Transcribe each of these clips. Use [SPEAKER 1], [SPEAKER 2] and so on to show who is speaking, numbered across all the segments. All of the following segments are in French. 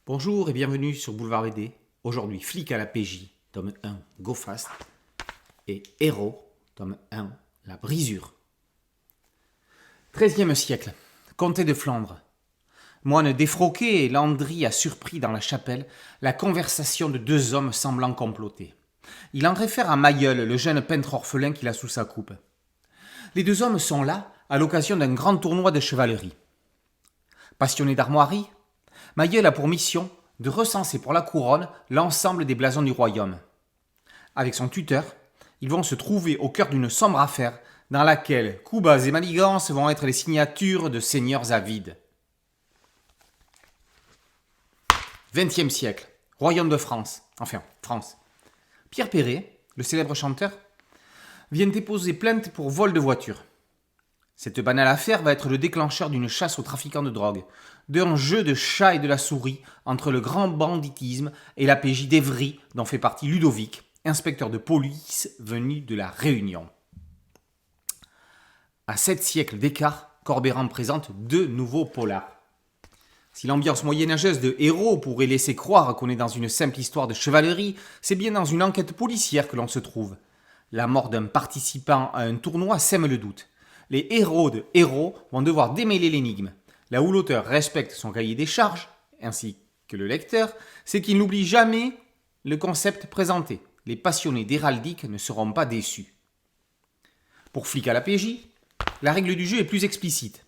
[SPEAKER 1] Bonjour et bienvenue sur Boulevard BD. Aujourd'hui, Flic à la PJ, tome 1, Go Fast. Et Héros, tome 1, La Brisure. 13e siècle, comté de Flandre. Moine défroqué et Landry a surpris dans la chapelle la conversation de deux hommes semblant comploter. Il en réfère à Mailleul, le jeune peintre orphelin qu'il a sous sa coupe. Les deux hommes sont là à l'occasion d'un grand tournoi de chevalerie. Passionné d'armoirie, Mailleul a pour mission de recenser pour la couronne l'ensemble des blasons du royaume. Avec son tuteur, ils vont se trouver au cœur d'une sombre affaire dans laquelle coups bas et manigances vont être les signatures de seigneurs avides. 20e siècle, royaume de France, France. Pierre Perret, le célèbre chanteur, vient déposer plainte pour vol de voiture. Cette banale affaire va être le déclencheur d'une chasse aux trafiquants de drogue, d'un jeu de chat et de la souris entre le grand banditisme et la PJ d'Evry dont fait partie Ludovic, inspecteur de police venu de la Réunion. À 7 siècles d'écart, Corbeyran présente deux nouveaux polars. Si l'ambiance moyenâgeuse de Héros pourrait laisser croire qu'on est dans une simple histoire de chevalerie, c'est bien dans une enquête policière que l'on se trouve. La mort d'un participant à un tournoi sème le doute. Les héros de Héros vont devoir démêler l'énigme. Là où l'auteur respecte son cahier des charges, ainsi que le lecteur, c'est qu'il n'oublie jamais le concept présenté. Les passionnés d'héraldique ne seront pas déçus. Pour Flic à la PJ, la règle du jeu est plus explicite.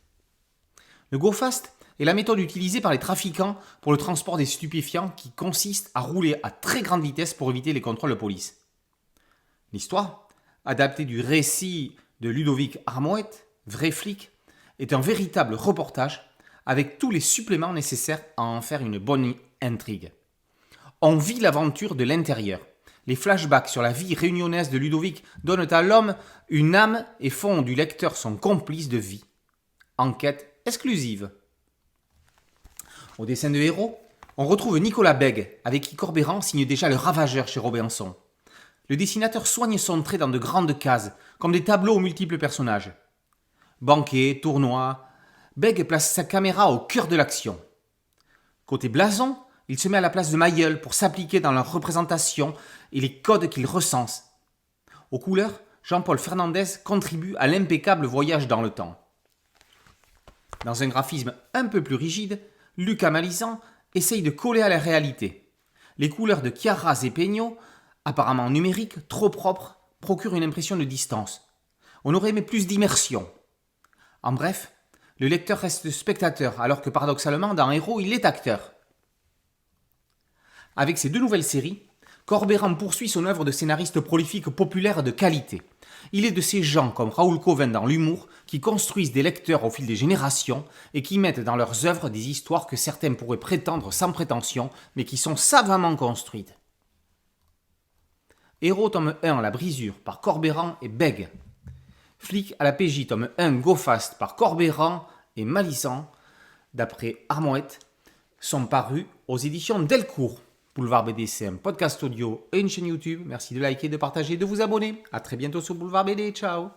[SPEAKER 1] Le go fast est la méthode utilisée par les trafiquants pour le transport des stupéfiants qui consiste à rouler à très grande vitesse pour éviter les contrôles de police. L'histoire, adaptée du récit de Ludovic Armoët, Vrai flic, est un véritable reportage avec tous les suppléments nécessaires à en faire une bonne intrigue. On vit l'aventure de l'intérieur. Les flashbacks sur la vie réunionnaise de Ludovic donnent à l'homme une âme et font du lecteur son complice de vie. Enquête exclusive. Au dessin de Héros, on retrouve Nicolas Bègue, avec qui Corbeyran signe déjà Le Ravageur chez Robinson. Le dessinateur soigne son trait dans de grandes cases, comme des tableaux aux multiples personnages. Banquet, tournoi, Bègue place sa caméra au cœur de l'action. Côté blason, il se met à la place de Mailleul pour s'appliquer dans leur représentation et les codes qu'il recense. Aux couleurs, Jean-Paul Fernandez contribue à l'impeccable voyage dans le temps. Dans un graphisme un peu plus rigide, Lucas Malizan essaye de coller à la réalité. Les couleurs de Chiarras et Peño, apparemment numériques, trop propres, procurent une impression de distance. On aurait aimé plus d'immersion. En bref, le lecteur reste spectateur, alors que paradoxalement, dans Héros, il est acteur. Avec ces deux nouvelles séries, Corbeyran poursuit son œuvre de scénariste prolifique populaire de qualité. Il est de ces gens comme Raoul Cauvin dans l'humour qui construisent des lecteurs au fil des générations et qui mettent dans leurs œuvres des histoires que certains pourraient prétendre sans prétention, mais qui sont savamment construites. Héros tome 1, La Brisure, par Corbeyran et Bègue. Flic à la PJ, tome 1, Go Fast, par Corbeyran et Malizan, d'après Armoët, sont parus aux éditions Delcourt. Boulevard BD, c'est un podcast audio et une chaîne YouTube. Merci de liker, de partager, de vous abonner. A très bientôt sur Boulevard BD. Ciao.